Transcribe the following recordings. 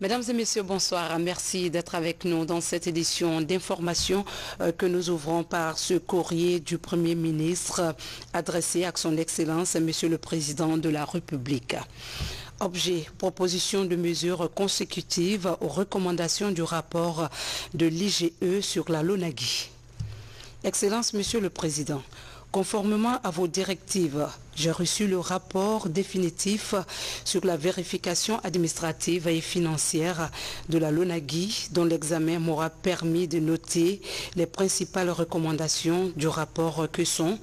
Mesdames et messieurs, bonsoir. Merci d'être avec nous dans cette édition d'information que nous ouvrons par ce courrier du Premier ministre adressé à son Excellence, Monsieur le Président de la République. Objet, proposition de mesures consécutives aux recommandations du rapport de l'IGE sur la LONAGUI. Excellence, Monsieur le Président, conformément à vos directives, j'ai reçu le rapport définitif sur la vérification administrative et financière de la LONAGUI, dont l'examen m'aura permis de noter les principales recommandations du rapport que sont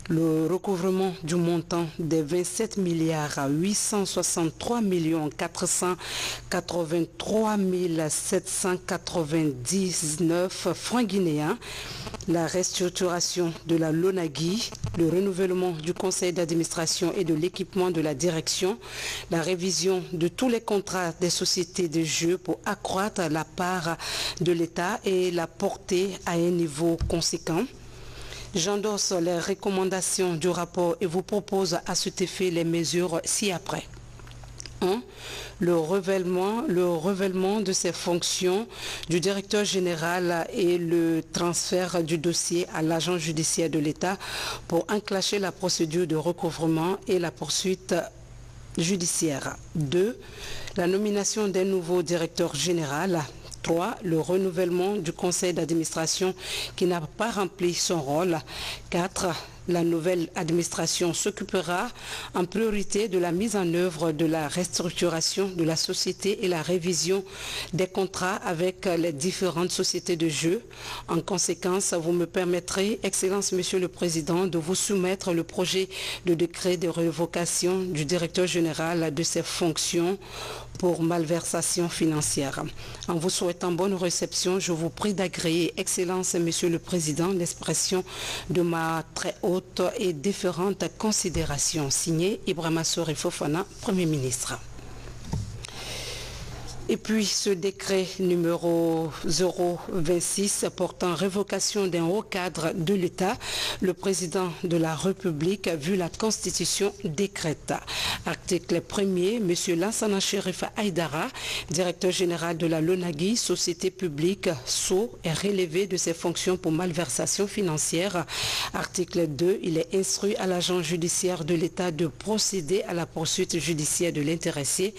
le recouvrement du montant des 27 863 483 799 francs guinéens, la restructuration de la LONAGUI, le renouvellement du conseil d'administration et de l'équipement de la direction, la révision de tous les contrats des sociétés de jeux pour accroître la part de l'État et la porter à un niveau conséquent. J'endosse les recommandations du rapport et vous propose à cet effet les mesures ci-après. 1. Le revêtement de ses fonctions du directeur général et le transfert du dossier à l'agent judiciaire de l'État pour enclencher la procédure de recouvrement et la poursuite judiciaire. 2. La nomination d'un nouveau directeur général. 3. Le renouvellement du conseil d'administration qui n'a pas rempli son rôle. 4. La nouvelle administration s'occupera en priorité de la mise en œuvre de la restructuration de la société et la révision des contrats avec les différentes sociétés de jeux. En conséquence, vous me permettrez, Excellence Monsieur le Président, de vous soumettre le projet de décret de révocation du directeur général de ses fonctions pour malversation financière. En vous souhaitant bonne réception, je vous prie d'agréer, Excellence Monsieur le Président, l'expression de ma très haute et différentes considérations. Signé Ibrahima Sori Fofana, Premier ministre. Et puis ce décret numéro 026 portant révocation d'un haut cadre de l'État, le président de la République, vu la Constitution, décrète. Article 1er, M. Lansana Chérif Aïdara, directeur général de la LONAGUI, société publique, SO, est relevé de ses fonctions pour malversation financière. Article 2, il est instruit à l'agent judiciaire de l'État de procéder à la poursuite judiciaire de l'intéressé.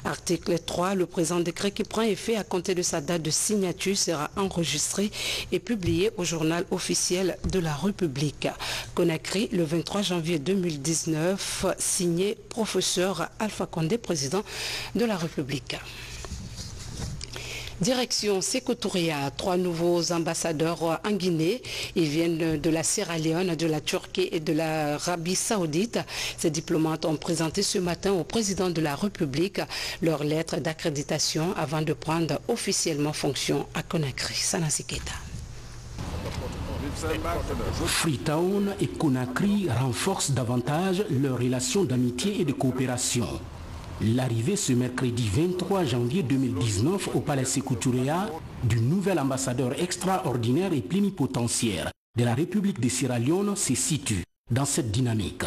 Article 3, le présent décret qui prend effet à compter de sa date de signature sera enregistré et publié au journal officiel de la République. Conakry, le 23 janvier 2019, signé professeur Alpha Condé, président de la République. Direction Sékou Touria, 3 nouveaux ambassadeurs en Guinée. Ils viennent de la Sierra Leone, de la Turquie et de l'Arabie Saoudite. Ces diplomates ont présenté ce matin au président de la République leur lettre d'accréditation avant de prendre officiellement fonction à Conakry. Sanasi Keita. Freetown et Conakry renforcent davantage leurs relations d'amitié et de coopération. L'arrivée ce mercredi 23 janvier 2019 au palais Sékou Touria du nouvel ambassadeur extraordinaire et plénipotentiaire de la République de Sierra Leone se situe dans cette dynamique.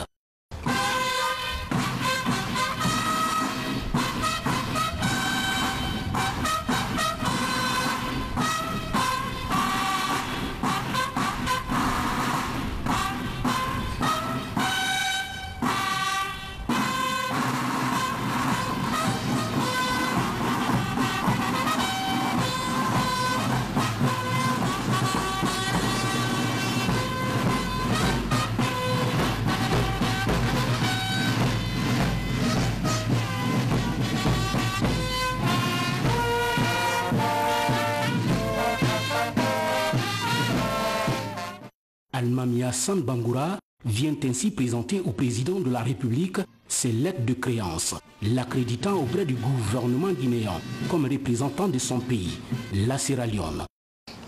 Almami Hassan Bangoura vient ainsi présenter au président de la République ses lettres de créance, l'accréditant auprès du gouvernement guinéen comme représentant de son pays, la Sierra Leone.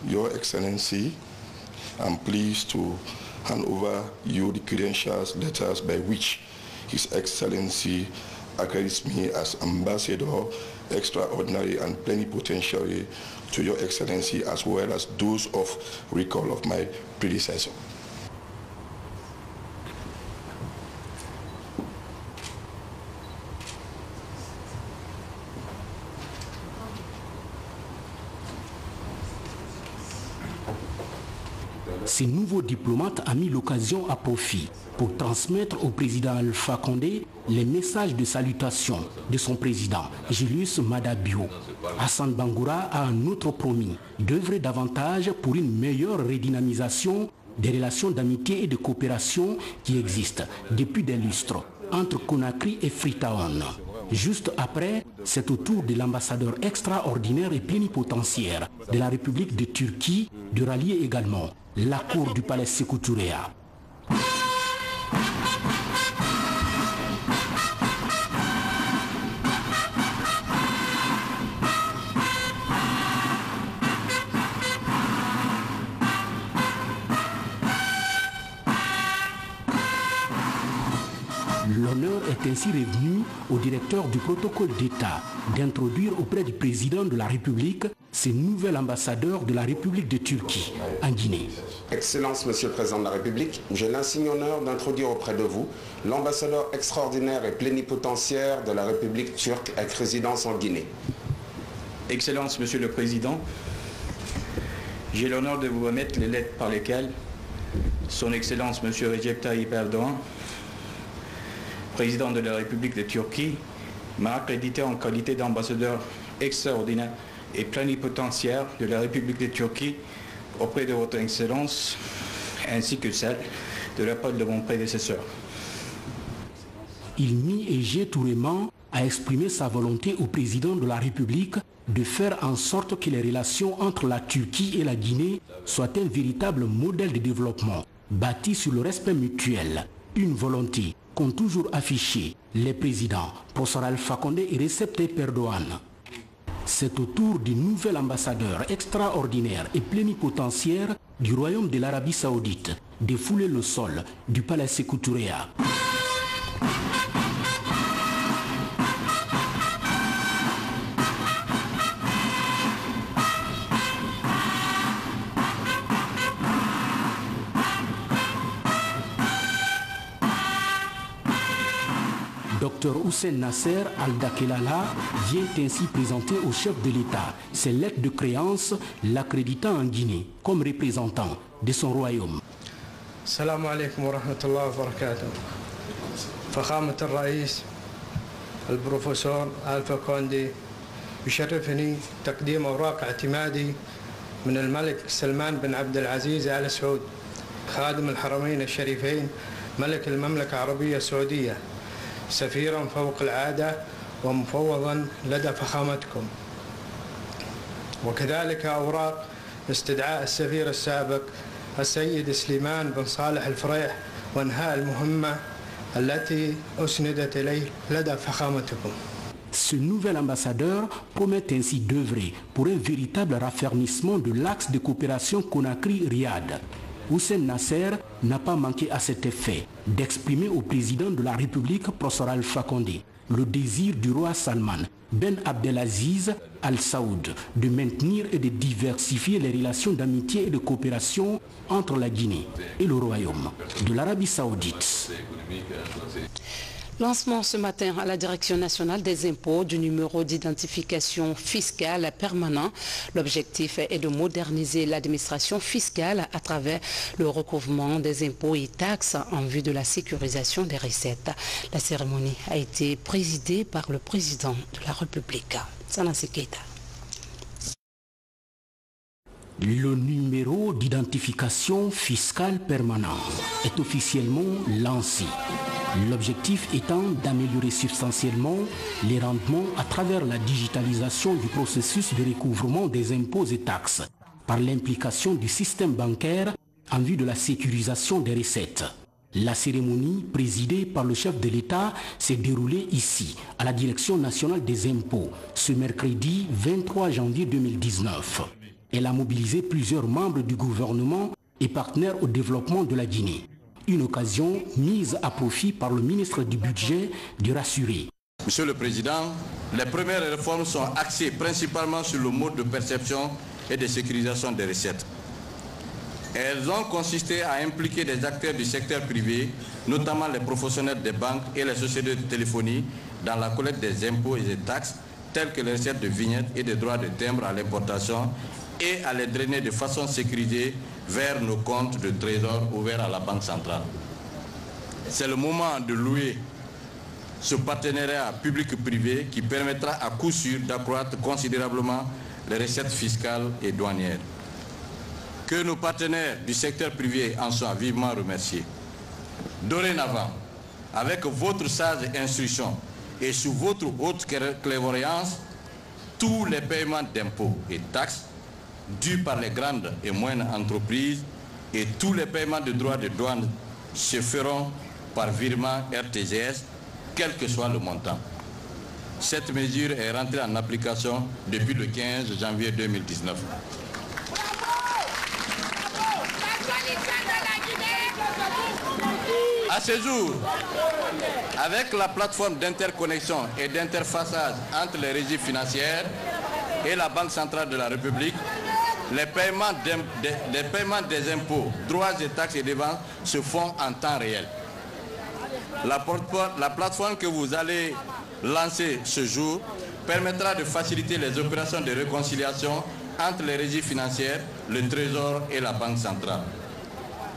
Your Excellency, I'm pleased to hand over you the credentials letters by which His Excellency accredits me as Ambassador Extraordinary and Plenipotentiary to Your Excellency, as well as those of recall of my predecessor. Ces nouveaux diplomates ont mis l'occasion à profit pour transmettre au président Alpha Condé les messages de salutation de son président, Julius Maada Bio. Hassan Bangoura a un autre promis d'œuvrer davantage pour une meilleure redynamisation des relations d'amitié et de coopération qui existent depuis des lustres entre Conakry et Freetown. Juste après, c'est au tour de l'ambassadeur extraordinaire et plénipotentiaire de la République de Turquie de rallier également la cour du palais Sékou Touréa. L'honneur est ainsi revenu au directeur du protocole d'État d'introduire auprès du président de la République ce nouvel ambassadeur de la République de Turquie en Guinée. Excellence, Monsieur le Président de la République, j'ai l'insigne honneur d'introduire auprès de vous l'ambassadeur extraordinaire et plénipotentiaire de la République turque avec résidence en Guinée. Excellence, Monsieur le Président, j'ai l'honneur de vous remettre les lettres par lesquelles Son Excellence Monsieur Recep Tayyip Erdogan, président de la République de Turquie, m'a accrédité en qualité d'ambassadeur extraordinaire et plénipotentiaire de la République de Turquie auprès de votre Excellence, ainsi que celle de la part de mon prédécesseur. Ilmi Ege Toureman a exprimé sa volonté au président de la République de faire en sorte que les relations entre la Turquie et la Guinée soient un véritable modèle de développement bâti sur le respect mutuel, une volonté qu'ont toujours affiché les présidents Professeur Alpha Condé et Recep Tayyip Erdogan. C'est au tour du nouvel ambassadeur extraordinaire et plénipotentiaire du Royaume de l'Arabie Saoudite de fouler le sol du palais Sékou Touréa. Dr Hussein Nasser Al-Dakelala vient ainsi présenter au chef de l'État ses lettres de créance l'accréditant en Guinée comme représentant de son royaume. Salam alaikum wa rahmatullahi wa barakatuh. فخامة الرئيس البروفيسور ألفا كوندي يشرفني تقديم أوراق اعتمادي من الملك سلمان بن عبد العزيز آل سعود خادم الحرمين الشريفين ملك المملكة العربية السعودية سفيرا فوق العادة ومفوضا لدى فخامتكم، وكذلك أوراق استدعاء السفير السابق السيد سليمان بن صالح الفريح وانهاء المهمة التي أسندت إليه لدى فخامتكم. Ce nouvel ambassadeur promet ainsi d'œuvrer pour un véritable raffermissement de l'axe de coopération Conakry-Riad. Hussein Nasser n'a pas manqué à cet effet d'exprimer au président de la République, Professeur Alpha Condé, le désir du roi Salman Ben Abdelaziz Al Saoud de maintenir et de diversifier les relations d'amitié et de coopération entre la Guinée et le Royaume de l'Arabie Saoudite. Lancement ce matin à la Direction nationale des impôts du numéro d'identification fiscale permanent. L'objectif est de moderniser l'administration fiscale à travers le recouvrement des impôts et taxes en vue de la sécurisation des recettes. La cérémonie a été présidée par le président de la République, Sanusi Keita. Le numéro d'identification fiscale permanent est officiellement lancé. L'objectif étant d'améliorer substantiellement les rendements à travers la digitalisation du processus de recouvrement des impôts et taxes par l'implication du système bancaire en vue de la sécurisation des recettes. La cérémonie, présidée par le chef de l'État, s'est déroulée ici, à la Direction nationale des impôts, ce mercredi 23 janvier 2019. Elle a mobilisé plusieurs membres du gouvernement et partenaires au développement de la Guinée. Une occasion mise à profit par le ministre du Budget de rassurer Monsieur le Président, les premières réformes sont axées principalement sur le mode de perception et de sécurisation des recettes. Elles ont consisté à impliquer des acteurs du secteur privé, notamment les professionnels des banques et les sociétés de téléphonie, dans la collecte des impôts et des taxes, telles que les recettes de vignettes et des droits de timbre à l'importation, et à les drainer de façon sécurisée vers nos comptes de trésor ouverts à la Banque centrale. C'est le moment de louer ce partenariat public-privé qui permettra à coup sûr d'accroître considérablement les recettes fiscales et douanières. Que nos partenaires du secteur privé en soient vivement remerciés. Dorénavant, avec votre sage instruction et sous votre haute clairvoyance, tous les paiements d'impôts et taxes dus par les grandes et moyennes entreprises et tous les paiements de droits de douane se feront par virement RTGS, quel que soit le montant. Cette mesure est rentrée en application depuis le 15 janvier 2019. À ce jour, avec la plateforme d'interconnexion et d'interfaçage entre les régies financières et la Banque centrale de la République, les paiements des impôts, droits et taxes et dépenses se font en temps réel. La plateforme que vous allez lancer ce jour permettra de faciliter les opérations de réconciliation entre les régies financières, le Trésor et la Banque centrale.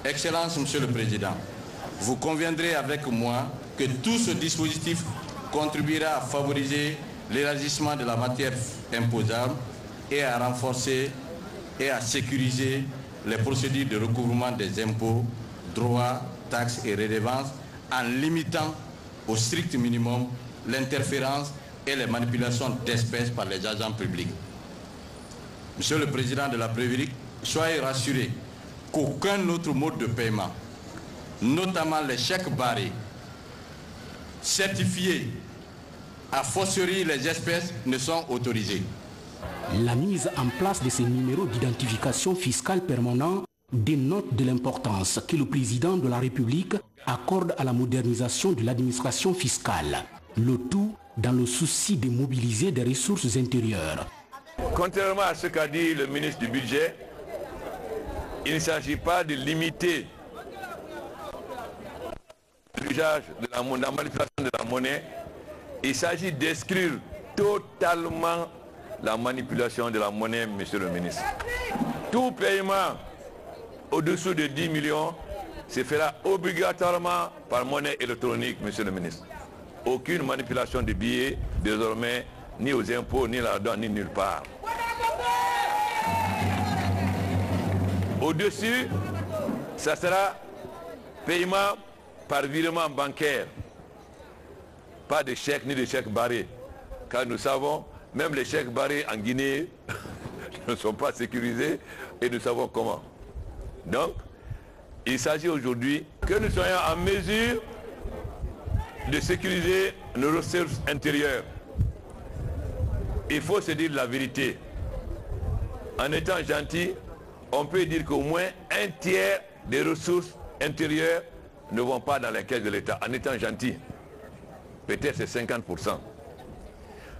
Excellence, Monsieur le Président, vous conviendrez avec moi que tout ce dispositif contribuera à favoriser l'élargissement de la matière imposable et à renforcer et à sécuriser les procédures de recouvrement des impôts, droits, taxes et redevances en limitant au strict minimum l'interférence et les manipulations d'espèces par les agents publics. Monsieur le Président de la République, soyez rassurés qu'aucun autre mode de paiement, notamment les chèques barrés, certifiés, a fortiori les espèces, ne sont autorisés. La mise en place de ces numéros d'identification fiscale permanent dénote de l'importance que le président de la République accorde à la modernisation de l'administration fiscale, le tout dans le souci de mobiliser des ressources intérieures. Contrairement à ce qu'a dit le ministre du Budget, il ne s'agit pas de limiter l'usage de la manipulation de la monnaie, il s'agit d'exclure totalement la manipulation de la monnaie, monsieur le ministre. Tout paiement au-dessous de 10 millions se fera obligatoirement par monnaie électronique, monsieur le ministre. Aucune manipulation de billets désormais, ni aux impôts, ni à la douane, ni nulle part. Au-dessus, ça sera paiement par virement bancaire. Pas de chèques ni de chèques barrés. Car nous savons, même les chèques barrés en Guinée ne sont pas sécurisés et nous savons comment. Donc, il s'agit aujourd'hui que nous soyons en mesure de sécuriser nos ressources intérieures. Il faut se dire la vérité. En étant gentil, on peut dire qu'au moins un tiers des ressources intérieures ne vont pas dans les caisses de l'État. En étant gentil, peut-être c'est 50%.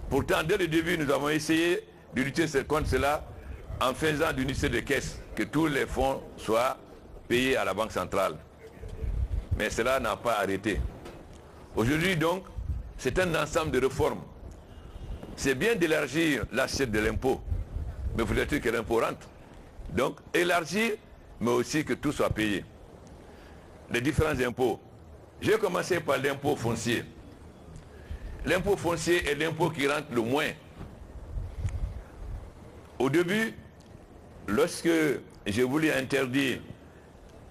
Pourtant, dès le début, nous avons essayé de lutter contre cela en faisant du lycée de caisse, que tous les fonds soient payés à la Banque centrale. Mais cela n'a pas arrêté. Aujourd'hui, donc, c'est un ensemble de réformes. C'est bien d'élargir l'assiette de l'impôt, mais il faudrait que l'impôt rentre. Donc, élargir, mais aussi que tout soit payé. Les différents impôts. J'ai commencé par l'impôt foncier. L'impôt foncier est l'impôt qui rentre le moins. Au début, lorsque j'ai voulu interdire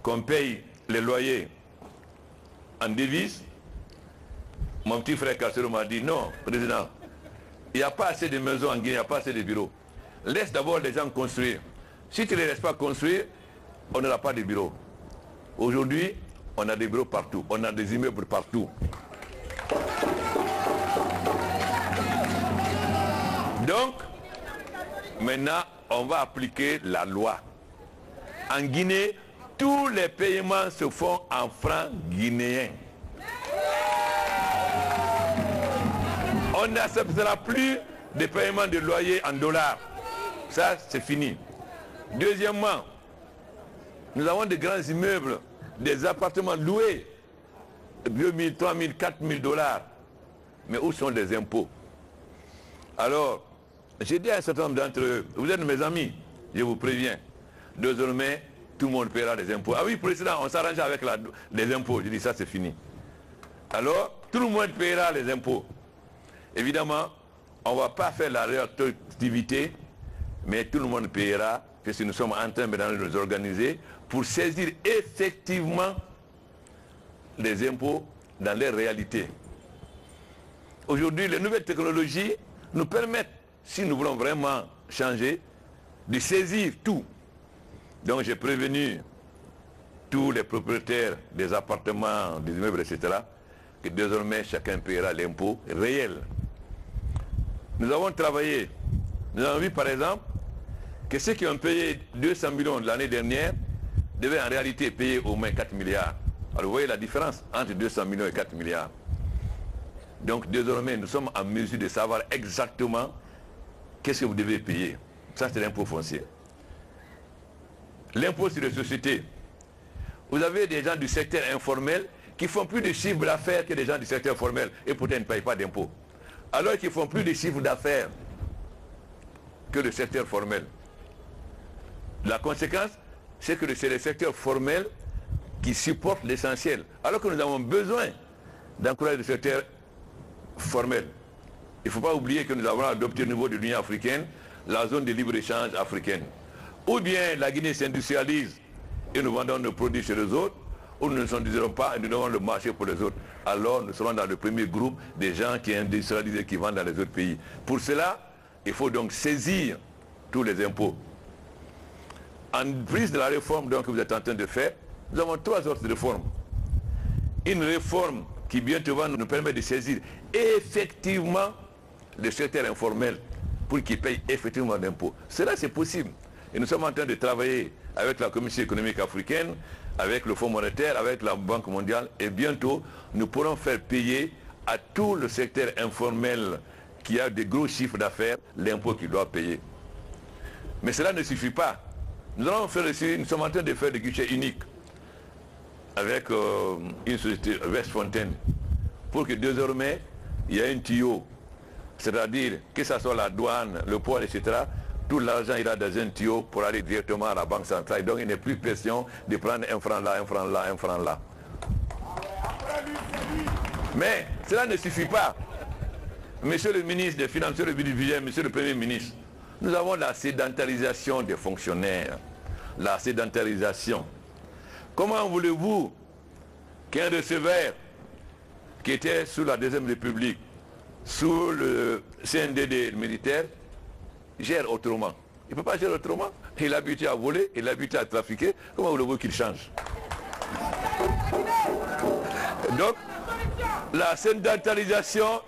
qu'on paye les loyers en devise, mon petit frère Kassero m'a dit non, président, il n'y a pas assez de maisons en Guinée, il n'y a pas assez de bureaux. Laisse d'abord les gens construire. Si tu ne les laisses pas construire, on n'aura pas de bureaux. Aujourd'hui, on a des bureaux partout, on a des immeubles partout. Donc, maintenant, on va appliquer la loi. En Guinée, tous les paiements se font en francs guinéens. On n'acceptera plus de paiement de loyer en dollars. Ça, c'est fini. Deuxièmement, nous avons des grands immeubles, des appartements loués, 2 000, 3 000, 4 000 dollars. Mais où sont les impôts? Alors, j'ai dit à un certain nombre d'entre eux, vous êtes mes amis, je vous préviens, désormais, tout le monde paiera les impôts. Ah oui, président, on s'arrange avec les impôts. Je dis, ça c'est fini. Alors, tout le monde paiera les impôts. Évidemment, on ne va pas faire la réactivité, mais tout le monde paiera, parce que nous sommes en train maintenant de nous organiser pour saisir effectivement les impôts dans les réalités. Aujourd'hui, les nouvelles technologies nous permettent, si nous voulons vraiment changer, de saisir tout. Donc j'ai prévenu tous les propriétaires des appartements, des immeubles, etc., que désormais chacun paiera l'impôt réel. Nous avons travaillé, nous avons vu par exemple que ceux qui ont payé 200 millions l'année dernière devaient en réalité payer au moins 4 milliards. Alors vous voyez la différence entre 200 millions et 4 milliards. Donc désormais nous sommes en mesure de savoir exactement qu'est-ce que vous devez payer. Ça c'est l'impôt foncier. L'impôt sur les sociétés. Vous avez des gens du secteur informel qui font plus de chiffres d'affaires que des gens du secteur formel et pourtant ils ne payent pas d'impôts. Alors qu'ils font plus de chiffres d'affaires que le secteur formel. La conséquence, c'est que c'est le secteur formel qui supporte l'essentiel. Alors que nous avons besoin d'encourager le secteur formel. Il ne faut pas oublier que nous avons adopté au niveau de l'Union africaine la zone de libre-échange africaine. Ou bien la Guinée s'industrialise et nous vendons nos produits chez les autres, ou nous ne nous industrialiserons pas et nous devons le marché pour les autres. Alors nous serons dans le premier groupe des gens qui industrialisent et qui vendent dans les autres pays. Pour cela, il faut donc saisir tous les impôts. En prise de la réforme donc, que vous êtes en train de faire, nous avons 3 autres réformes. Une réforme qui bientôt va nous permettre de saisir effectivement le secteur informel pour qu'il paye effectivement d'impôts. Cela c'est possible. Et nous sommes en train de travailler avec la Commission économique africaine, avec le Fonds monétaire, avec la Banque mondiale, et bientôt nous pourrons faire payer à tout le secteur informel qui a des gros chiffres d'affaires l'impôt qu'il doit payer. Mais cela ne suffit pas. Nous allons faire aussi, nous sommes en train de faire des guichets uniques avec une société Westfontaine pour que désormais il y ait un tuyau, c'est-à-dire que ce soit la douane, le port, etc., tout l'argent ira dans un tuyau pour aller directement à la banque centrale. Donc il n'est plus question de prendre un franc là, un franc là, un franc là. Mais cela ne suffit pas. Monsieur le ministre des Finances, monsieur le budget, monsieur le Premier ministre, nous avons la sédentarisation des fonctionnaires. La sédentarisation. Comment voulez-vous qu'un receveur qui était sous la Deuxième République, sous le CNDD militaire, gère autrement? Il ne peut pas gérer autrement. Il est habitué à voler, il est habitué à trafiquer. Comment voulez-vous qu'il change? Donc, la sédentarisation,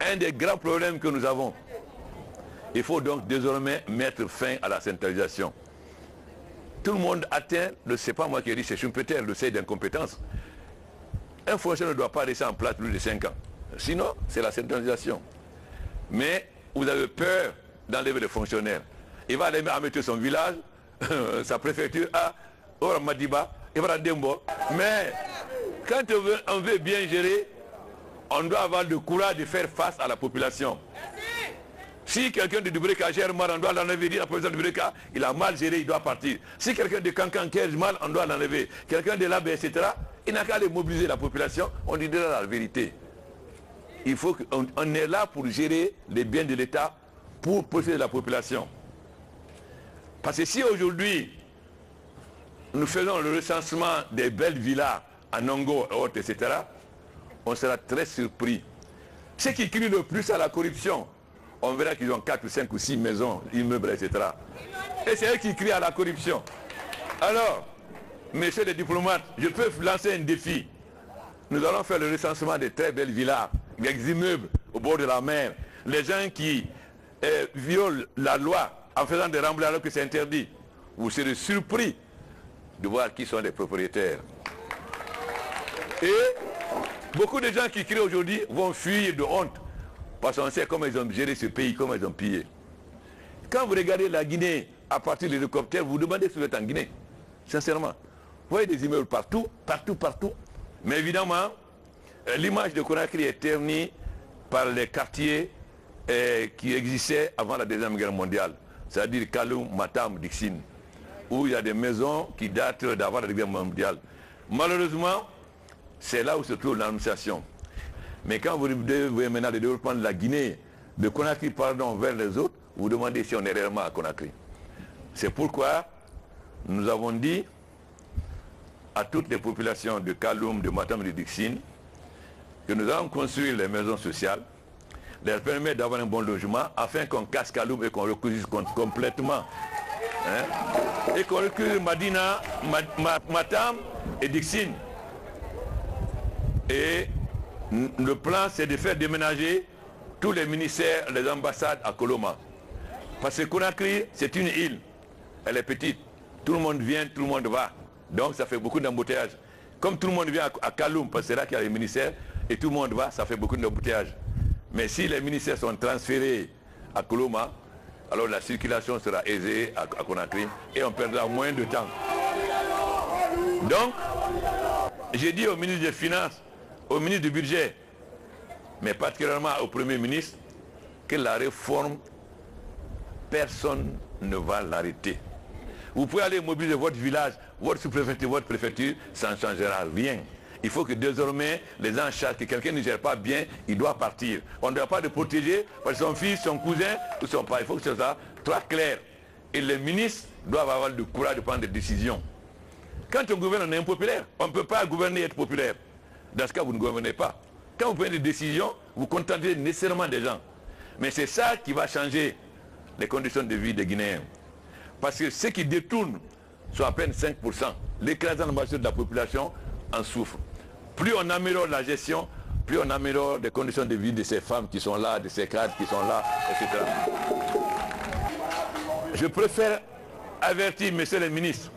un des grands problèmes que nous avons. Il faut donc désormais mettre fin à la sédentarisation. Tout le monde atteint, c'est pas moi qui ai dit, c'est Schumpeter, le seuil d'incompétence. Un fonctionnaire ne doit pas rester en place plus de 5 ans. Sinon, c'est la sédentarisation. Mais vous avez peur d'enlever les fonctionnaires. Il va aller mettre son village, sa préfecture à Oramadiba, Dembo. Mais quand on veut bien gérer, on doit avoir le courage de faire face à la population. Si quelqu'un de Dubreka gère mal, on doit l'enlever, dire à la président de Dubreka, il a mal géré, il doit partir. Si quelqu'un de Cancan gère mal, on doit l'enlever. Quelqu'un de l'AB, etc., il n'a qu'à aller mobiliser la population, on lui dira la vérité. Il faut qu'on est là pour gérer les biens de l'État, pour protéger la population. Parce que si aujourd'hui, nous faisons le recensement des belles villas à Nongo, etc., on sera très surpris. Ceux qui crient le plus à la corruption, on verra qu'ils ont 4 ou 5 ou 6 maisons, immeubles, etc. Et c'est eux qui crient à la corruption. Alors, messieurs les diplomates, je peux lancer un défi. Nous allons faire le recensement des très belles villas, des immeubles au bord de la mer. Les gens qui violent la loi en faisant des remblais alors que c'est interdit. Vous serez surpris de voir qui sont les propriétaires. Et beaucoup de gens qui crient aujourd'hui vont fuir de honte. Parce qu'on sait comment ils ont géré ce pays, comment ils ont pillé. Quand vous regardez la Guinée à partir de l'hélicoptère, vous vous demandez si vous êtes en Guinée. Sincèrement. Vous voyez des immeubles partout, partout, partout. Mais évidemment, l'image de Conakry est ternie par les quartiers qui existaient avant la Deuxième Guerre mondiale. C'est-à-dire Kaloum, Matam, Dixine, où il y a des maisons qui datent d'avant la Deuxième Guerre mondiale. Malheureusement, c'est là où se trouve l'administration. Mais quand vous voyez maintenant le développement de la Guinée, de Conakry, pardon, vers les autres, vous vous demandez si on est réellement à Conakry. C'est pourquoi nous avons dit à toutes les populations de Kaloum, de Matam et de Dixine que nous allons construire les maisons sociales, leur permettre d'avoir un bon logement afin qu'on casse Kaloum et qu'on recouvre complètement. Hein, et qu'on recouvre Madina, Matam et Dixine. Et le plan, c'est de faire déménager tous les ministères, les ambassades à Koloma. Parce que Conakry, c'est une île. Elle est petite. Tout le monde vient, tout le monde va. Donc ça fait beaucoup d'embouteillages. Comme tout le monde vient à Kaloum, parce que c'est là qu'il y a les ministères, et tout le monde va, ça fait beaucoup d'embouteillages. Mais si les ministères sont transférés à Koloma, alors la circulation sera aisée à Conakry et on perdra moins de temps. Donc, j'ai dit au ministre des Finances, au ministre du Budget, mais particulièrement au Premier ministre, que la réforme, personne ne va l'arrêter. Vous pouvez aller mobiliser votre village, votre sous-préfecture, votre préfecture, ça ne changera rien. Il faut que désormais, les gens sachent que quelqu'un ne gère pas bien, il doit partir. On ne doit pas le protéger par son fils, son cousin ou son père. Il faut que ce soit très clair. Et les ministres doivent avoir le courage de prendre des décisions. Quand on gouverne, on est impopulaire. On ne peut pas gouverner et être populaire. Dans ce cas, vous ne gouvernez pas. Quand vous prenez des décisions, vous contentez nécessairement des gens. Mais c'est ça qui va changer les conditions de vie des Guinéens. Parce que ceux qui détournent sont à peine 5%. L'écrasante majorité de la population en souffre. Plus on améliore la gestion, plus on améliore les conditions de vie de ces femmes qui sont là, de ces cadres qui sont là, etc. Je préfère avertir, messieurs les ministres,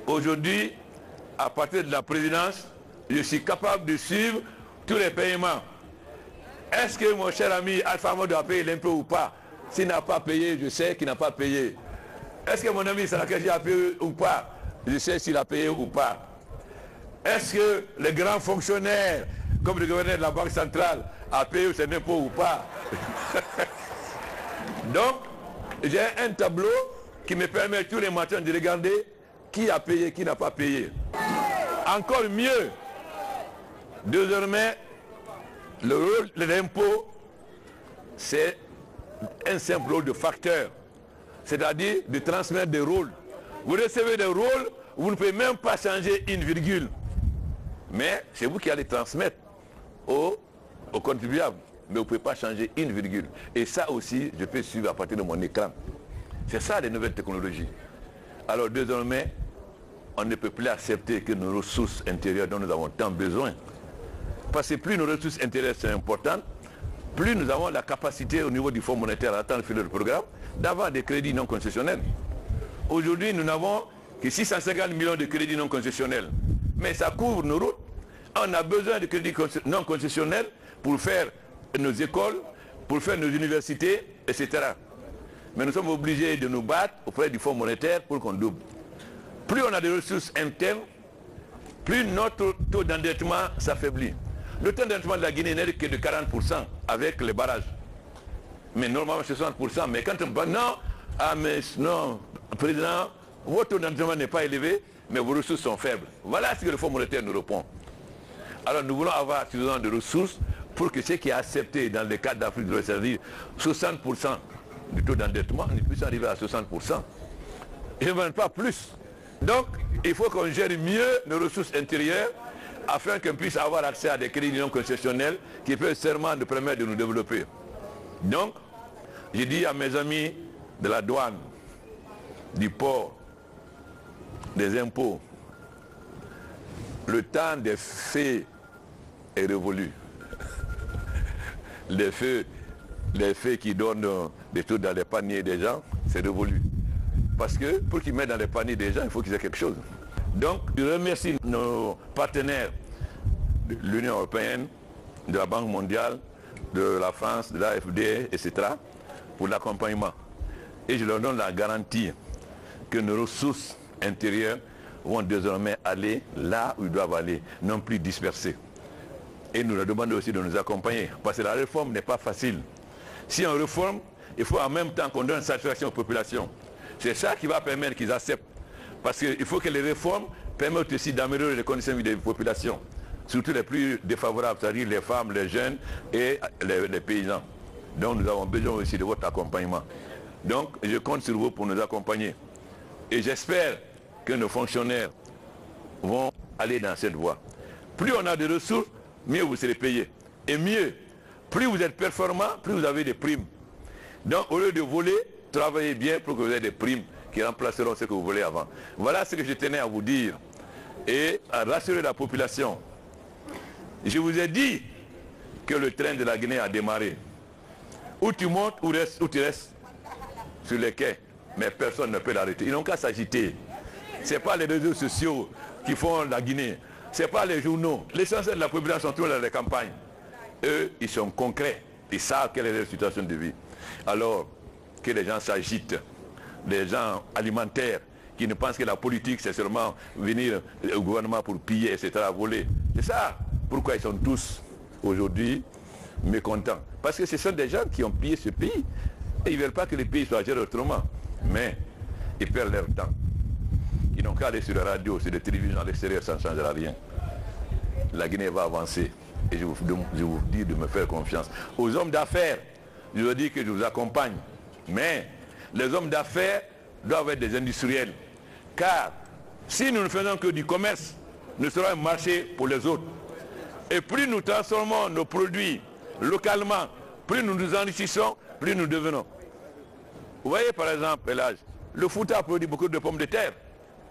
aujourd'hui, à partir de la présidence, je suis capable de suivre tous les paiements. Est-ce que mon cher ami Alpha Mode doit payer l'impôt ou pas? S'il n'a pas payé, je sais qu'il n'a pas payé. Est-ce que mon ami Salakaji a payé ou pas? Je sais s'il a payé ou pas. Est-ce que les grands fonctionnaires, comme le gouverneur de la Banque centrale, a payé ses impôts ou pas? Donc, j'ai un tableau qui me permet tous les matins de regarder qui a payé, qui n'a pas payé. Encore mieux, désormais, le rôle de l'impôt, c'est un simple rôle de facteur, c'est-à-dire de transmettre des rôles. Vous recevez des rôles, vous ne pouvez même pas changer une virgule. Mais c'est vous qui allez transmettre aux contribuables. Mais vous ne pouvez pas changer une virgule. Et ça aussi, je peux suivre à partir de mon écran. C'est ça les nouvelles technologies. Alors désormais, on ne peut plus accepter que nos ressources intérieures dont nous avons tant besoin. Parce que plus nos ressources intérieures sont importantes, plus nous avons la capacité au niveau du Fonds monétaire à attendre le programme d'avoir des crédits non concessionnels. Aujourd'hui, nous n'avons que 650 millions de crédits non concessionnels. Mais ça couvre nos routes. On a besoin de crédits non concessionnels pour faire nos écoles, pour faire nos universités, etc. Mais nous sommes obligés de nous battre auprès du Fonds monétaire pour qu'on double. Plus on a des ressources internes, plus notre taux d'endettement s'affaiblit. Le taux d'endettement de la Guinée n'est que de 40% avec les barrages. Mais normalement c'est 60%. Mais quand on dit non, président, votre taux d'endettement n'est pas élevé, mais vos ressources sont faibles. Voilà ce que le Fonds monétaire nous répond. Alors nous voulons avoir suffisamment de ressources pour que ce qui est accepté dans le cadre d'Afrique de l'Ouest, c'est-à-dire 60% du taux d'endettement, nous puissions arriver à 60%. Et même pas plus. Donc, il faut qu'on gère mieux nos ressources intérieures afin qu'on puisse avoir accès à des crédits non concessionnels qui peuvent seulement nous permettre de nous développer. Donc, j'ai dit à mes amis de la douane, du port, des impôts, le temps des faits est révolu. Les faits qui donnent des trucs dans les paniers des gens, c'est révolu. Parce que pour qu'ils mettent dans les paniers des gens, il faut qu'ils aient quelque chose. Donc, je remercie nos partenaires de l'Union européenne, de la Banque mondiale, de la France, de l'AFD, etc. pour l'accompagnement. Et je leur donne la garantie que nos ressources intérieures vont désormais aller là où ils doivent aller, non plus dispersées. Et nous leur demandons aussi de nous accompagner, parce que la réforme n'est pas facile. Si on réforme, il faut en même temps qu'on donne satisfaction aux populations. C'est ça qui va permettre qu'ils acceptent. Parce qu'il faut que les réformes permettent aussi d'améliorer les conditions de vie des populations, surtout les plus défavorables, c'est-à-dire les femmes, les jeunes et les paysans. Donc nous avons besoin aussi de votre accompagnement. Donc je compte sur vous pour nous accompagner. Et j'espère que nos fonctionnaires vont aller dans cette voie. Plus on a de ressources, mieux vous serez payés. Et mieux, plus vous êtes performant, plus vous avez des primes. Donc au lieu de voler, travaillez bien pour que vous ayez des primes qui remplaceront ce que vous voulez avant. Voilà ce que je tenais à vous dire et à rassurer la population. Je vous ai dit que le train de la Guinée a démarré. Où tu montes, où tu restes sur les quais, mais personne ne peut l'arrêter. Ils n'ont qu'à s'agiter. Ce n'est pas les réseaux sociaux qui font la Guinée. Ce n'est pas les journaux. L'essentiel de la population sont tous dans les campagnes. Eux, ils sont concrets. Ils savent quelle est leur situation de vie. Alors, que les gens s'agitent, les gens alimentaires, qui ne pensent que la politique, c'est seulement venir au gouvernement pour piller, etc., voler. C'est ça. Pourquoi ils sont tous, aujourd'hui, mécontents. Parce que ce sont des gens qui ont pillé ce pays. Et ils ne veulent pas que le pays soit géré autrement. Mais ils perdent leur temps. Ils n'ont qu'à aller sur la radio, sur les télévisions à l'extérieur, ça ne changera rien. La Guinée va avancer. Et je vous dis de me faire confiance. Aux hommes d'affaires, je vous dis que je vous accompagne. Mais les hommes d'affaires doivent être des industriels. Car si nous ne faisons que du commerce, nous serons un marché pour les autres. Et plus nous transformons nos produits localement, plus nous nous enrichissons, plus nous devenons. Vous voyez par exemple, le Fouta produit beaucoup de pommes de terre,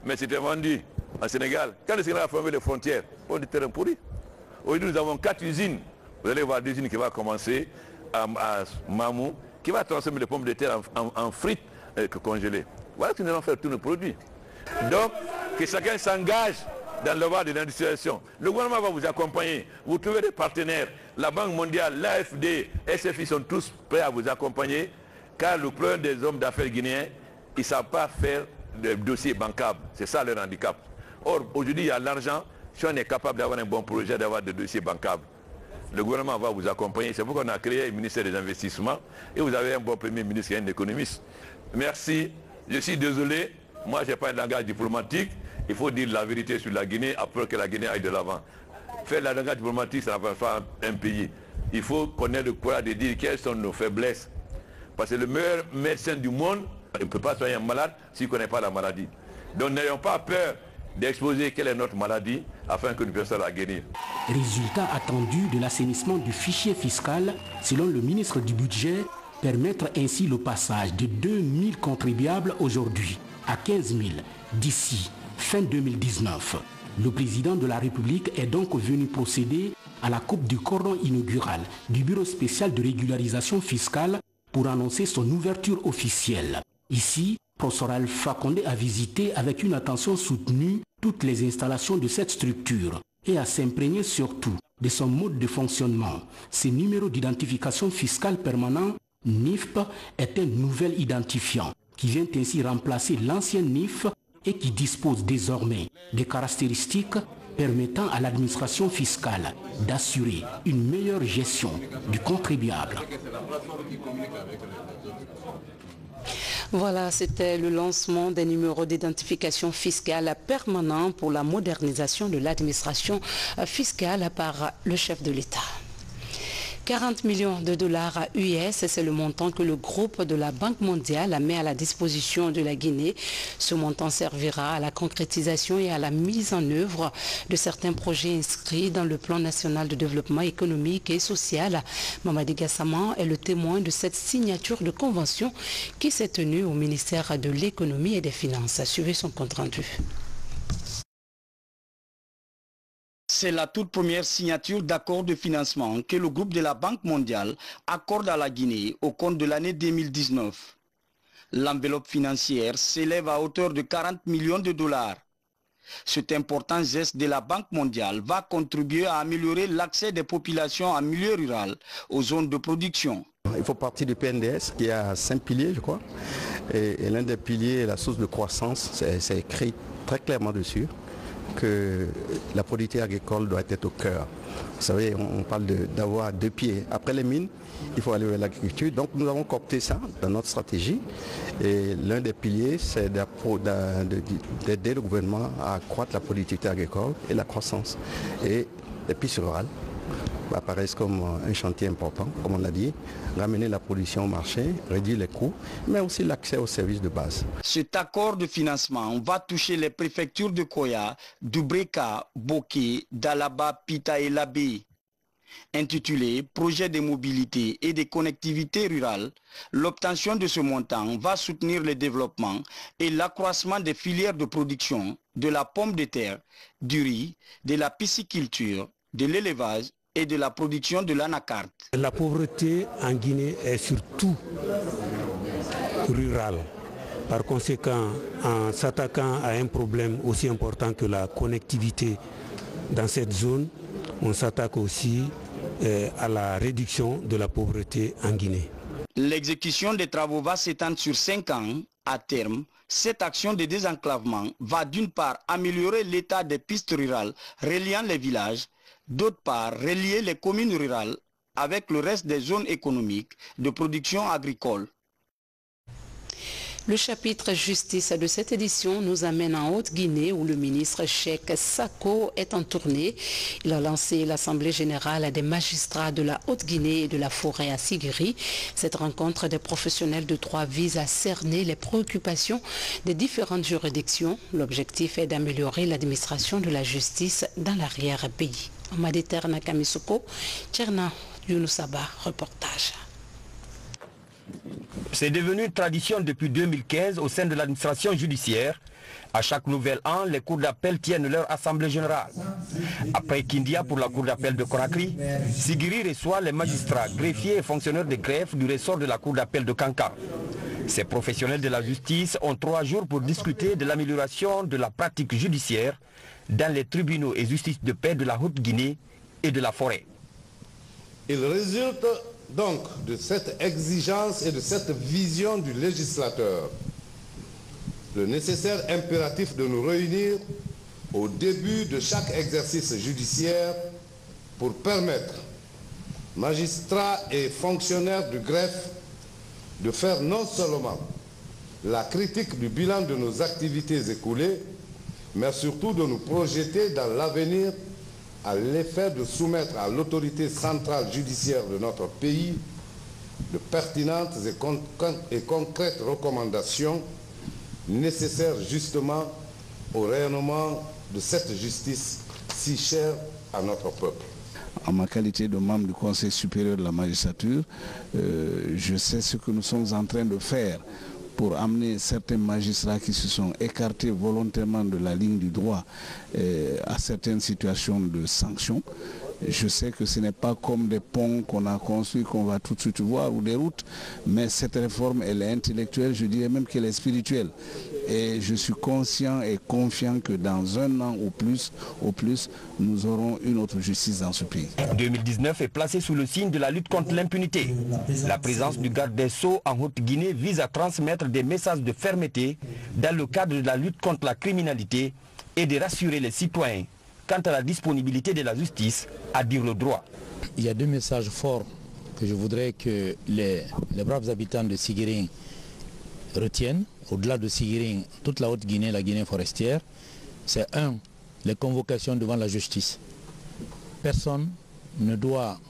mais c'était vendu en Sénégal. Quand le Sénégal a fermé les frontières, pommes de terre pourries. Aujourd'hui, nous avons 4 usines. Vous allez voir 2 usines qui vont commencer à Mamou, qui va transformer les pommes de terre en frites congelées. Voilà ce que nous allons faire tous nos produits. Donc, que chacun s'engage dans le voie de l'industrialisation. Le gouvernement va vous accompagner. Vous trouvez des partenaires. La Banque mondiale, l'AFD, SFI sont tous prêts à vous accompagner, car le problème des hommes d'affaires guinéens, ils ne savent pas faire de dossiers bancables. C'est ça leur handicap. Or, aujourd'hui, il y a l'argent. Si on est capable d'avoir un bon projet, d'avoir des dossiers bancables, le gouvernement va vous accompagner. C'est pourquoi on a créé le ministère des Investissements et vous avez un bon premier ministre et un économiste. Merci. Je suis désolé. Moi, je n'ai pas un langage diplomatique. Il faut dire la vérité sur la Guinée après que la Guinée aille de l'avant. Faire le langage diplomatique, ça ne va pas un pays. Il faut connaître le courage de dire quelles sont nos faiblesses. Parce que le meilleur médecin du monde, il ne peut pas soigner un malade s'il ne connaît pas la maladie. Donc n'ayons pas peur d'exposer quelle est notre maladie afin que nous puissions la guérir. Résultat attendu de l'assainissement du fichier fiscal, selon le ministre du Budget, permettre ainsi le passage de 2000 contribuables aujourd'hui à 15 000 d'ici fin 2019. Le président de la République est donc venu procéder à la coupe du cordon inaugural du Bureau spécial de régularisation fiscale pour annoncer son ouverture officielle. Ici, professeur Alpha Condé a visité avec une attention soutenue toutes les installations de cette structure et a s'imprégné surtout de son mode de fonctionnement. Ce numéro d'identification fiscale permanent, NIFP, est un nouvel identifiant qui vient ainsi remplacer l'ancien NIF et qui dispose désormais des caractéristiques permettant à l'administration fiscale d'assurer une meilleure gestion du contribuable. Voilà, c'était le lancement des numéros d'identification fiscale permanent pour la modernisation de l'administration fiscale par le chef de l'État. 40 millions de dollars US, c'est le montant que le groupe de la Banque mondiale met à la disposition de la Guinée. Ce montant servira à la concrétisation et à la mise en œuvre de certains projets inscrits dans le plan national de développement économique et social. Mamadi Gassama est le témoin de cette signature de convention qui s'est tenue au ministère de l'économie et des finances. Suivez son compte rendu. C'est la toute première signature d'accord de financement que le groupe de la Banque mondiale accorde à la Guinée au compte de l'année 2019. L'enveloppe financière s'élève à hauteur de 40 millions de dollars. Cet important geste de la Banque mondiale va contribuer à améliorer l'accès des populations en milieu rural aux zones de production. Il faut partir du PNDS qui a 5 piliers, je crois. Et l'un des piliers est la source de croissance. C'est écrit très clairement dessus que la productivité agricole doit être au cœur. Vous savez, on parle d'avoir 2 pieds. Après les mines, il faut aller vers l'agriculture. Donc nous avons coopté ça dans notre stratégie. Et l'un des piliers, c'est d'aider le gouvernement à accroître la productivité agricole et la croissance. Et les pistes rurales apparaissent comme un chantier important, comme on l'a dit, ramener la production au marché, réduire les coûts, mais aussi l'accès aux services de base. Cet accord de financement va toucher les préfectures de Koya, d'Ubreka, Boké, d'Alaba, Pita et Labé. Intitulé « Projet de mobilité et de connectivité rurale », l'obtention de ce montant va soutenir le développement et l'accroissement des filières de production de la pomme de terre, du riz, de la pisciculture, de l'élevage et de la production de l'anacarde. La pauvreté en Guinée est surtout rurale. Par conséquent, en s'attaquant à un problème aussi important que la connectivité dans cette zone, on s'attaque aussi à la réduction de la pauvreté en Guinée. L'exécution des travaux va s'étendre sur 5 ans. À terme, cette action de désenclavement va d'une part améliorer l'état des pistes rurales reliant les villages, d'autre part relier les communes rurales avec le reste des zones économiques de production agricole. Le chapitre justice de cette édition nous amène en Haute-Guinée où le ministre Cheikh Sako est en tournée. Il a lancé l'Assemblée générale des magistrats de la Haute-Guinée et de la forêt à Sigiri. Cette rencontre des professionnels de Troyes vise à cerner les préoccupations des différentes juridictions. L'objectif est d'améliorer l'administration de la justice dans l'arrière-pays. Amaditer Nakamisoko, Tcherna Younoussaba, reportage. C'est devenu une tradition depuis 2015 au sein de l'administration judiciaire. À chaque nouvel an, les cours d'appel tiennent leur assemblée générale. Après Kindia pour la cour d'appel de Conakry, Sigiri reçoit les magistrats, greffiers et fonctionnaires de greffe du ressort de la cour d'appel de Kankan. Ces professionnels de la justice ont 3 jours pour discuter de l'amélioration de la pratique judiciaire dans les tribunaux et justice de paix de la Haute-Guinée et de la forêt. Il résulte donc de cette exigence et de cette vision du législateur le nécessaire impératif de nous réunir au début de chaque exercice judiciaire pour permettre magistrats et fonctionnaires du greffe de faire non seulement la critique du bilan de nos activités écoulées, mais surtout de nous projeter dans l'avenir à l'effet de soumettre à l'autorité centrale judiciaire de notre pays de pertinentes et concrètes recommandations nécessaires justement au rayonnement de cette justice si chère à notre peuple. En ma qualité de membre du Conseil supérieur de la magistrature, je sais ce que nous sommes en train de faire pour amener certains magistrats qui se sont écartés volontairement de la ligne du droit à certaines situations de sanctions. Je sais que ce n'est pas comme des ponts qu'on a construits, qu'on va tout de suite voir, ou des routes, mais cette réforme, elle est intellectuelle, je dirais même qu'elle est spirituelle. Et je suis conscient et confiant que dans 1 an ou plus, nous aurons une autre justice dans ce pays. 2019 est placé sous le signe de la lutte contre l'impunité. La présence du garde des Sceaux en Haute-Guinée vise à transmettre des messages de fermeté dans le cadre de la lutte contre la criminalité et de rassurer les citoyens quant à la disponibilité de la justice à dire le droit. Il y a 2 messages forts que je voudrais que les braves habitants de Sigiri retiennent. Au-delà de Sigiri, toute la Haute-Guinée, la Guinée forestière, c'est 1, les convocations devant la justice. Personne ne doit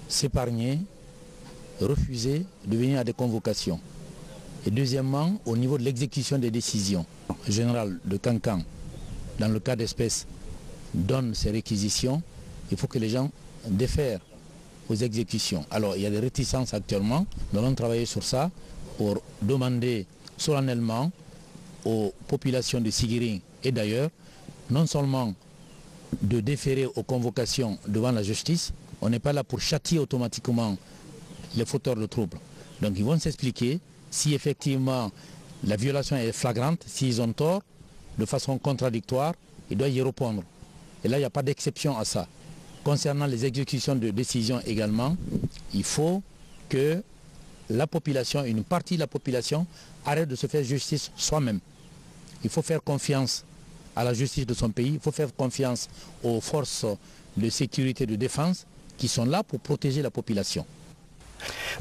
s'épargner, refuser de venir à des convocations. Et deuxièmement, au niveau de l'exécution des décisions, le général de Kankan, dans le cas d'espèce, donne ses réquisitions, il faut que les gens défèrent aux exécutions. Alors il y a des réticences actuellement, nous allons travailler sur ça pour demander solennellement aux populations de Sigiri et d'ailleurs, non seulement de déférer aux convocations devant la justice, on n'est pas là pour châtier automatiquement les fauteurs de troubles. Donc ils vont s'expliquer si effectivement la violation est flagrante, s'ils ont tort, de façon contradictoire, il doit y répondre. Et là, il n'y a pas d'exception à ça. Concernant les exécutions de décisions également, il faut que la population, une partie de la population, arrête de se faire justice soi-même. Il faut faire confiance à la justice de son pays, il faut faire confiance aux forces de sécurité et de défense qui sont là pour protéger la population.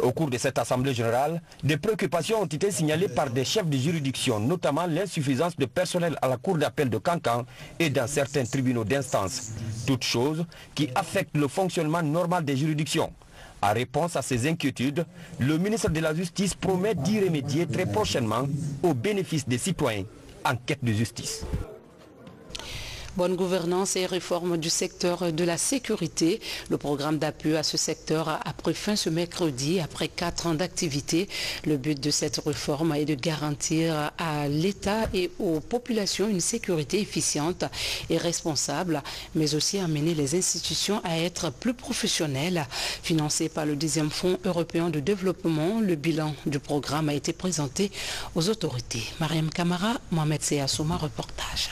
Au cours de cette assemblée générale, des préoccupations ont été signalées par des chefs de juridiction, notamment l'insuffisance de personnel à la cour d'appel de Kankan et dans certains tribunaux d'instance. Toutes choses qui affectent le fonctionnement normal des juridictions. En réponse à ces inquiétudes, le ministre de la Justice promet d'y remédier très prochainement au bénéfice des citoyens en quête de justice. Bonne gouvernance et réforme du secteur de la sécurité. Le programme d'appui à ce secteur a pris fin ce mercredi après 4 ans d'activité. Le but de cette réforme est de garantir à l'État et aux populations une sécurité efficiente et responsable, mais aussi amener les institutions à être plus professionnelles. Financé par le 10e Fonds européen de développement, le bilan du programme a été présenté aux autorités. Mariam Kamara, Mohamed Seyasouma, reportage.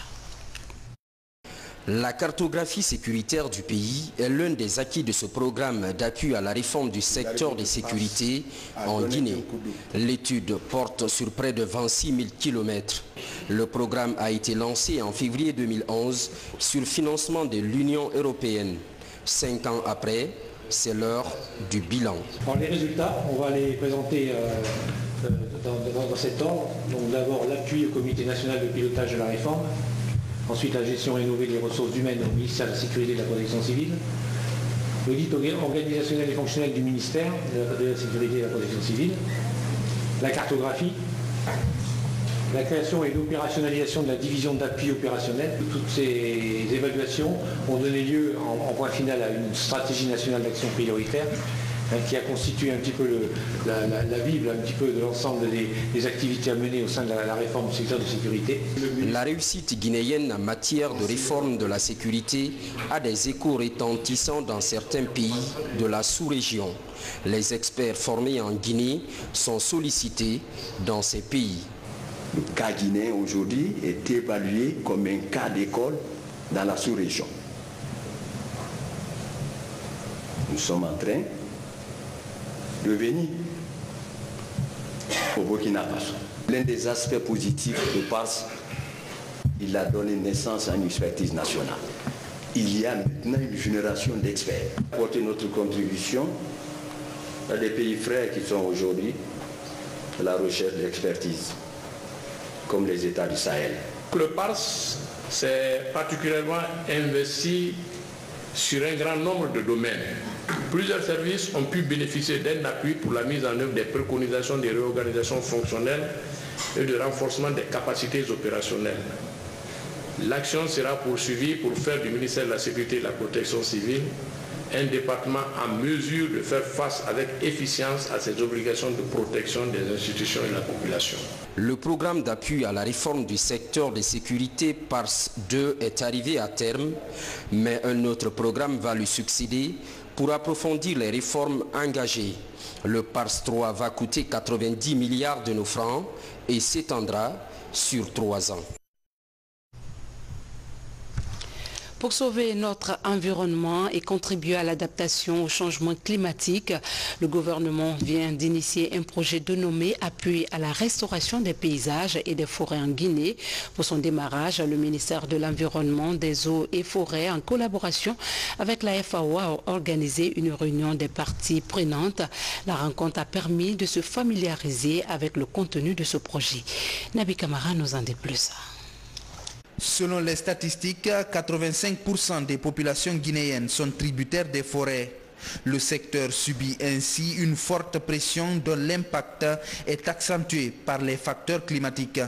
La cartographie sécuritaire du pays est l'un des acquis de ce programme d'appui à la réforme du secteur des sécurités en Guinée. L'étude porte sur près de 26 000 km. Le programme a été lancé en février 2011 sur financement de l'Union européenne. 5 ans après, c'est l'heure du bilan. Alors les résultats, on va les présenter dans cet ordre. Donc d'abord l'appui au Comité national de pilotage de la réforme. Ensuite, la gestion rénovée des ressources humaines au ministère de la Sécurité et de la Protection civile. L'audit organisationnel et fonctionnel du ministère de la Sécurité et de la Protection civile. La cartographie. La création et l'opérationnalisation de la division d'appui opérationnel. Toutes ces évaluations ont donné lieu en point final à une stratégie nationale d'action prioritaire qui a constitué un petit peu la Bible un petit peu de l'ensemble des activités à mener au sein de la réforme du secteur de sécurité. La réussite guinéenne en matière de réforme de la sécurité a des échos retentissants dans certains pays de la sous-région. Les experts formés en Guinée sont sollicités dans ces pays. Le cas guinéen aujourd'hui est évalué comme un cas d'école dans la sous-région. Nous sommes en train de venir au Burkina Faso. L'un des aspects positifs de PARS, il a donné naissance à une expertise nationale. Il y a maintenant une génération d'experts. Apporter notre contribution à des pays frères qui sont aujourd'hui à la recherche d'expertise, comme les États du Sahel. Le PARS s'est particulièrement investi sur un grand nombre de domaines. Plusieurs services ont pu bénéficier d'un appui pour la mise en œuvre des préconisations des réorganisations fonctionnelles et de renforcement des capacités opérationnelles. L'action sera poursuivie pour faire du ministère de la Sécurité et de la Protection civile un département en mesure de faire face avec efficience à ses obligations de protection des institutions et de la population. Le programme d'appui à la réforme du secteur de sécurité PARS 2 est arrivé à terme, mais un autre programme va lui succéder pour approfondir les réformes engagées. Le PARS 3 va coûter 90 milliards de nos francs et s'étendra sur 3 ans. Pour sauver notre environnement et contribuer à l'adaptation au changement climatique, le gouvernement vient d'initier un projet dénommé Appui à la restauration des paysages et des forêts en Guinée. Pour son démarrage, le ministère de l'Environnement, des Eaux et Forêts, en collaboration avec la FAO, a organisé une réunion des parties prenantes. La rencontre a permis de se familiariser avec le contenu de ce projet. Nabi Kamara nous en dit plus. Selon les statistiques, 85% des populations guinéennes sont tributaires des forêts. Le secteur subit ainsi une forte pression dont l'impact est accentué par les facteurs climatiques.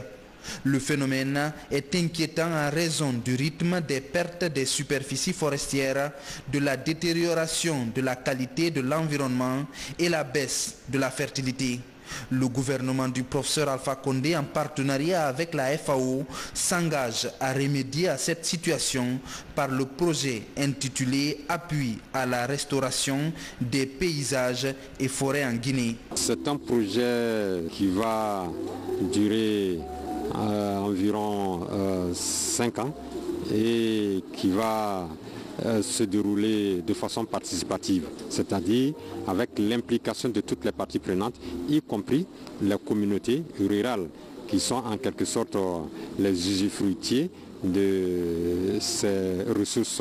Le phénomène est inquiétant en raison du rythme des pertes des superficies forestières, de la détérioration de la qualité de l'environnement et la baisse de la fertilité. Le gouvernement du professeur Alpha Condé, en partenariat avec la FAO, s'engage à remédier à cette situation par le projet intitulé « Appui à la restauration des paysages et forêts en Guinée ». C'est un projet qui va durer environ 5 ans et qui va se dérouler de façon participative, c'est-à-dire avec l'implication de toutes les parties prenantes, y compris les communautés rurales qui sont en quelque sorte les usufruitiers de ces ressources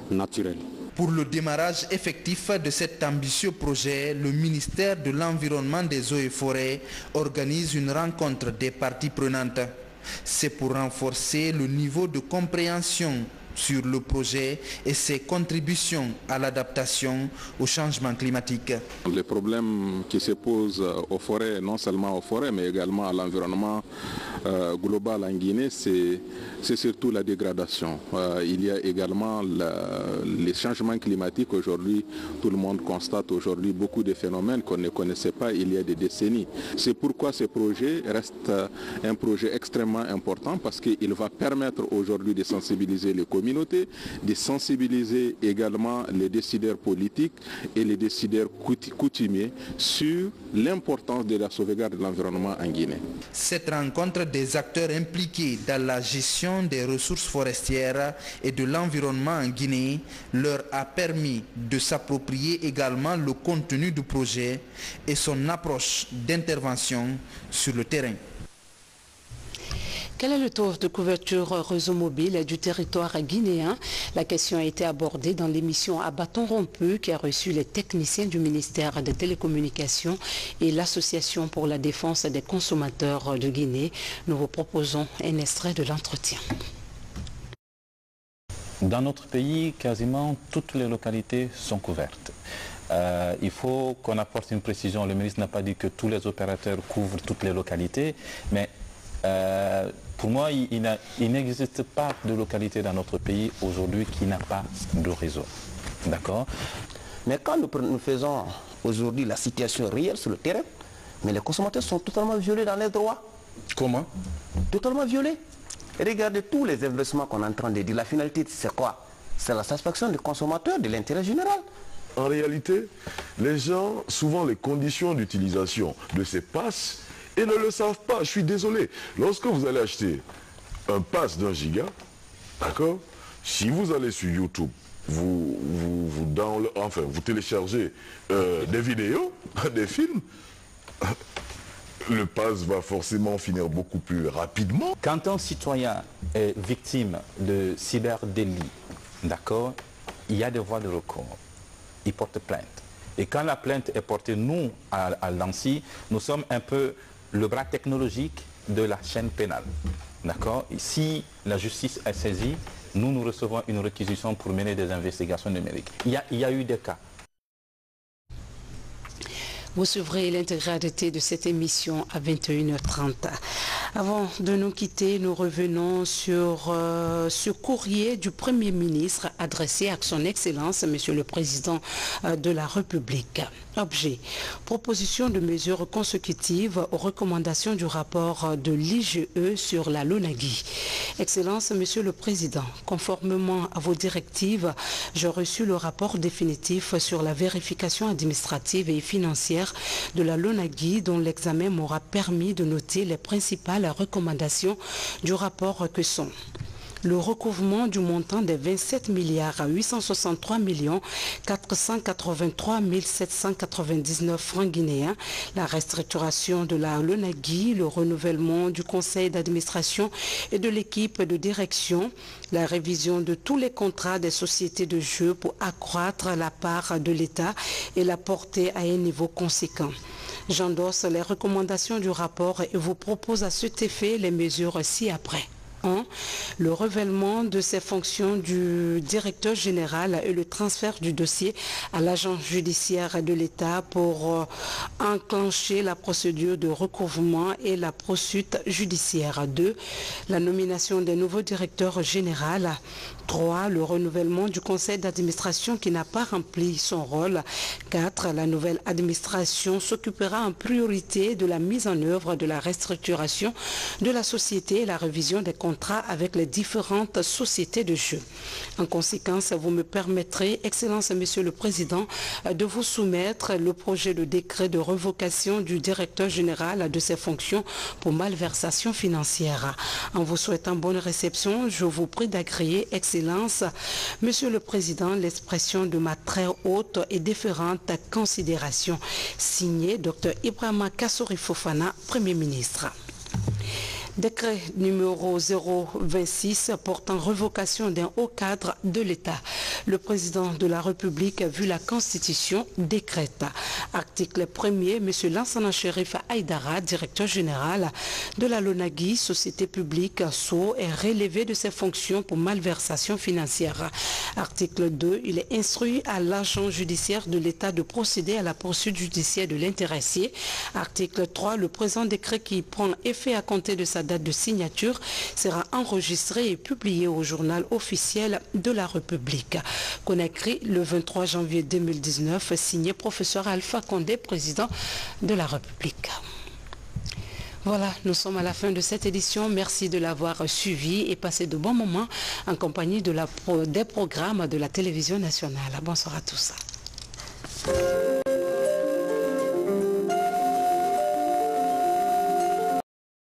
naturelles. Pour le démarrage effectif de cet ambitieux projet, le ministère de l'Environnement, des Eaux et Forêts organise une rencontre des parties prenantes. C'est pour renforcer le niveau de compréhension sur le projet et ses contributions à l'adaptation au changement climatique. Les problèmes qui se posent aux forêts, non seulement aux forêts, mais également à l'environnement global en Guinée, c'est surtout la dégradation. Il y a également les changements climatiques. Aujourd'hui, tout le monde constate aujourd'hui beaucoup de phénomènes qu'on ne connaissait pas il y a des décennies. C'est pourquoi ce projet reste un projet extrêmement important parce qu'il va permettre aujourd'hui de sensibiliser les communautés, de sensibiliser également les décideurs politiques et les décideurs coutumiers sur l'importance de la sauvegarde de l'environnement en Guinée. Cette rencontre des acteurs impliqués dans la gestion des ressources forestières et de l'environnement en Guinée leur a permis de s'approprier également le contenu du projet et son approche d'intervention sur le terrain. Quel est le taux de couverture réseau mobile du territoire guinéen? La question a été abordée dans l'émission à bâton rompu qui a reçu les techniciens du ministère des Télécommunications et l'Association pour la défense des consommateurs de Guinée. Nous vous proposons un extrait de l'entretien. Dans notre pays, quasiment toutes les localités sont couvertes. Il faut qu'on apporte une précision. Le ministre n'a pas dit que tous les opérateurs couvrent toutes les localités, mais pour moi, il n'existe pas de localité dans notre pays aujourd'hui qui n'a pas de réseau. D'accord? Mais quand nous faisons aujourd'hui la situation réelle sur le terrain, mais les consommateurs sont totalement violés dans leurs droits. Comment? Totalement violés. Regardez tous les investissements qu'on est en train de dire. La finalité, c'est quoi? C'est la satisfaction des consommateurs, de l'intérêt général. En réalité, les gens, souvent les conditions d'utilisation de ces passes, et ne le savent pas. Je suis désolé. Lorsque vous allez acheter un pass d'1 giga, d'accord, si vous allez sur YouTube, vous téléchargez des vidéos, des films, le pass va forcément finir beaucoup plus rapidement. Quand un citoyen est victime de cyberdélit, d'accord, il y a des voies de recours. Il porte plainte. Et quand la plainte est portée, nous, à l'ANSSI, nous sommes un peu le bras technologique de la chaîne pénale. D'accord? Si la justice est saisie, nous recevons une réquisition pour mener des investigations numériques. Il y a eu des cas. Vous suivrez l'intégralité de cette émission à 21h30. Avant de nous quitter, nous revenons sur ce courrier du Premier ministre adressé à son Excellence, Monsieur le Président de la République. Objet, proposition de mesures consécutives aux recommandations du rapport de l'IGE sur la LONAGUI. Excellence, Monsieur le Président, conformément à vos directives, j'ai reçu le rapport définitif sur la vérification administrative et financière de la LONAGUI dont l'examen m'aura permis de noter les principales recommandations du rapport que sont le recouvrement du montant des 27 863 483 799 francs guinéens, la restructuration de la LONAGUI, le renouvellement du conseil d'administration et de l'équipe de direction, la révision de tous les contrats des sociétés de jeux pour accroître la part de l'État et la porter à un niveau conséquent. J'endosse les recommandations du rapport et vous propose à cet effet les mesures ci-après. 1. Le revêtement de ses fonctions du directeur général et le transfert du dossier à l'agent judiciaire de l'État pour enclencher la procédure de recouvrement et la poursuite judiciaire. 2. La nomination des nouveaux directeurs généraux. 3. Le renouvellement du conseil d'administration qui n'a pas rempli son rôle. 4. La nouvelle administration s'occupera en priorité de la mise en œuvre de la restructuration de la société et la révision des contrats contrats avec les différentes sociétés de jeux. En conséquence, vous me permettrez, Excellence Monsieur le Président, de vous soumettre le projet de décret de révocation du directeur général de ses fonctions pour malversation financière. En vous souhaitant bonne réception, je vous prie d'agréer, Excellence Monsieur le Président, l'expression de ma très haute et déférente considération. Signé Dr Ibrahima Kassory Fofana, Premier ministre. Décret numéro 026 portant révocation d'un haut cadre de l'État. Le président de la République, vu la Constitution, décrète. Article 1er, M. Lansana Chérif Aïdara, directeur général de la LONAGUI, société publique SO, est relevé de ses fonctions pour malversation financière. Article 2, il est instruit à l'agent judiciaire de l'État de procéder à la poursuite judiciaire de l'intéressé. Article 3, le présent décret qui prend effet à compter de sa date de signature sera enregistré et publié au journal officiel de la République. Conakry, le 23 janvier 2019, signé professeur Alpha Condé, président de la République. Voilà, nous sommes à la fin de cette édition. Merci de l'avoir suivi et passé de bons moments en compagnie des programmes de la télévision nationale. Bonsoir à tous.